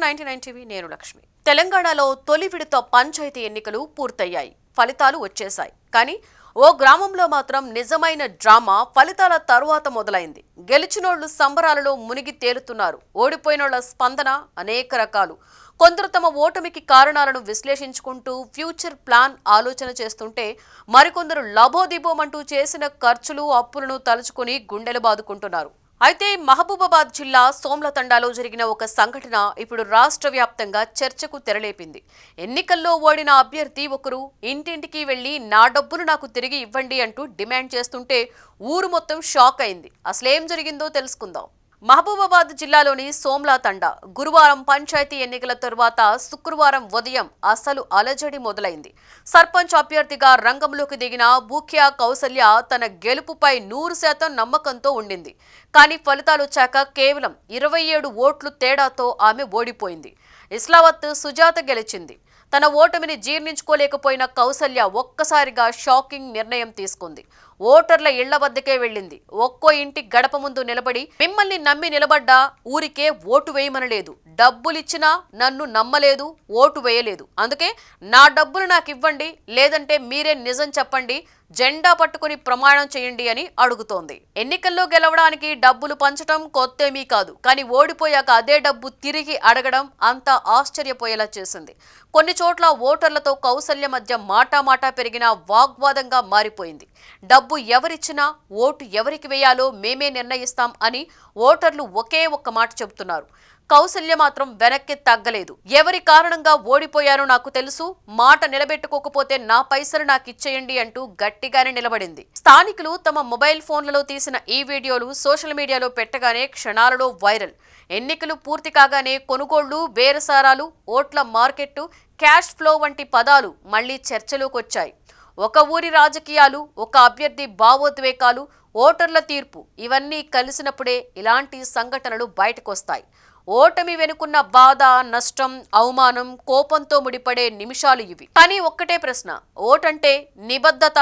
Welcome to 99 TV. నేను లక్ష్మి. తెలంగాణలో తొలి విడత పంచాయతీ ఎన్నికలు పూర్తయ్యాయి. ఫలితాలు వచ్చేశాయి. కానీ ఓ గ్రామంలో మాత్రం నిజమైన డ్రామా ఫలితాల తరువాత మొదలైంది. గెలిచినోళ్లు సంబరాలలో మునిగి తేలుతున్నారు. ఓడిపోయినోళ్ల స్పందన అనేక రకాలు. కొందరు తమ ఓటమికి కారణాలను విశ్లేషించుకుంటూ ఫ్యూచర్ ప్లాన్ ఆలోచన చేస్తుంటే, మరికొందరు లబోదిబోమంటూ చేసిన ఖర్చులు అప్పులను తలుచుకుని గుండెలు బాదుకుంటున్నారు. అయితే మహబూబాబాద్ జిల్లా సోమ్లతండాలో జరిగిన ఒక సంఘటన ఇప్పుడు రాష్ట్ర వ్యాప్తంగా చర్చకు తెరలేపింది. ఎన్నికల్లో ఓడిన అభ్యర్థి ఒకరు ఇంటింటికి వెళ్లి నా డబ్బులు నాకు తిరిగి ఇవ్వండి అంటూ డిమాండ్ చేస్తుంటే ఊరు మొత్తం షాక్ అయింది. అసలేం జరిగిందో తెలుసుకుందాం. మహబూబాబాద్ జిల్లాలోని సోమ్లతండా గురువారం పంచాయతీ ఎన్నికల తరువాత శుక్రవారం ఉదయం అసలు అలజడి మొదలైంది. సర్పంచ్ అభ్యర్థిగా రంగంలోకి దిగిన బూఖ్యా కౌసల్య తన గెలుపుపై 100% నమ్మకంతో ఉండింది. కానీ ఫలితాలు వచ్చాక కేవలం 27 ఓట్లు తేడాతో ఆమె ఓడిపోయింది. ఇస్లావత్ సుజాత గెలిచింది. తన ఓటమిని జీర్ణించుకోలేకపోయిన కౌసల్య ఒక్కసారిగా షాకింగ్ నిర్ణయం తీసుకుంది. ఓటర్ల ఇళ్ల వద్దకే వెళ్ళింది. ఒక్కో ఇంటి గడప ముందు నిలబడి, మిమ్మల్ని నమ్మి నిలబడ్డా ఊరికే ఓటు వేయమనలేదు, డబ్బులిచ్చినా నన్ను నమ్మలేదు, ఓటు వేయలేదు, అందుకే నా డబ్బులు నాకు ఇవ్వండి, లేదంటే మీరే నిజం చెప్పండి, జెండా పట్టుకుని ప్రమాణం చేయండి అని అడుగుతోంది. ఎన్నికల్లో గెలవడానికి డబ్బులు పంచడం కొత్తేమీ కాదు. కానీ ఓడిపోయాక అదే డబ్బు తిరిగి అడగడం అంతా ఆశ్చర్యపోయేలా చేసింది. కొన్ని చోట్ల ఓటర్లతో కౌసల్య మధ్య మాటామాటా పెరిగిన వాగ్వాదంగా మారిపోయింది. డబ్బు ఎవరిచ్చినా ఓటు ఎవరికి వేయాలో మేమే నిర్ణయిస్తాం అని ఓటర్లు ఒకే ఒక్క మాట చెబుతున్నారు. కౌసల్య మాత్రం వెనక్కి తగ్గలేదు. ఎవరి కారణంగా ఓడిపోయారో నాకు తెలుసు, మాట నిలబెట్టుకోకపోతే నా పైసలు నాకు ఇచ్చేయండి అంటూ గట్టిగానే నిలబడింది. స్థానికులు తమ మొబైల్ ఫోన్లలో తీసిన ఈ వీడియోలు సోషల్ మీడియాలో పెట్టగానే క్షణాలలో వైరల్. ఎన్నికలు పూర్తి కాగానే కొనుగోళ్లు, బేరసారాలు, ఓట్ల మార్కెట్టు, క్యాష్ ఫ్లో వంటి పదాలు మళ్లీ చర్చలోకొచ్చాయి. ఒక ఊరి రాజకీయాలు, ఒక అభ్యర్థి భావోద్వేగాలు, ఓటర్ల తీర్పు ఇవన్నీ కలిసినప్పుడే ఇలాంటి సంఘటనలు బయటకొస్తాయి. ఓటమి వెనుకున్న బాధ, నష్టం, అవమానం, కోపంతో ముడిపడే నిమిషాలు ఇవి. కానీ ఒక్కటే ప్రశ్న, ఓటంటే నిబద్ధత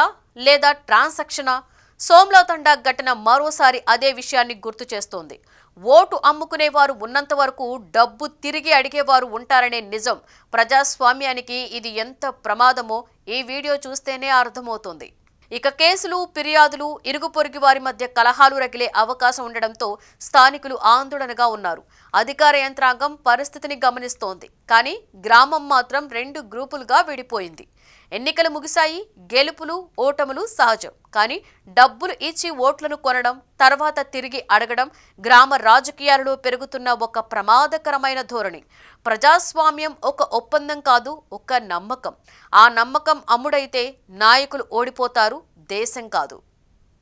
లేదా ట్రాన్సాక్షనా? సోమ్లతండా ఘటన మరోసారి అదే విషయాన్ని గుర్తు చేస్తోంది. ఓటు అమ్ముకునేవారు ఉన్నంత వరకు డబ్బు తిరిగి అడిగేవారు ఉంటారనే నిజం. ప్రజాస్వామ్యానికి ఇది ఎంత ప్రమాదమో ఈ వీడియో చూస్తేనే అర్థమవుతోంది. ఇక కేసులు, ఫిర్యాదులు, ఇరుగు పొరుగు వారి మధ్య కలహాలు రగిలే అవకాశం ఉండడంతో స్థానికులు ఆందోళనగా ఉన్నారు. అధికార యంత్రాంగం పరిస్థితిని గమనిస్తోంది. కానీ గ్రామం మాత్రం 2 గ్రూపులుగా విడిపోయింది. ఎన్నికలు ముగిశాయి. గెలుపులు, ఓటములు సహజం. కానీ డబ్బులు ఇచ్చి ఓట్లను కొనడం, తర్వాత తిరిగి అడగడం గ్రామ రాజకీయాలలో పెరుగుతున్న ఒక ప్రమాదకరమైన ధోరణి. ప్రజాస్వామ్యం ఒక ఒప్పందం కాదు, ఒక నమ్మకం. ఆ నమ్మకం అమ్ముడైతే నాయకులు ఓడిపోతారు, దేశం కాదు.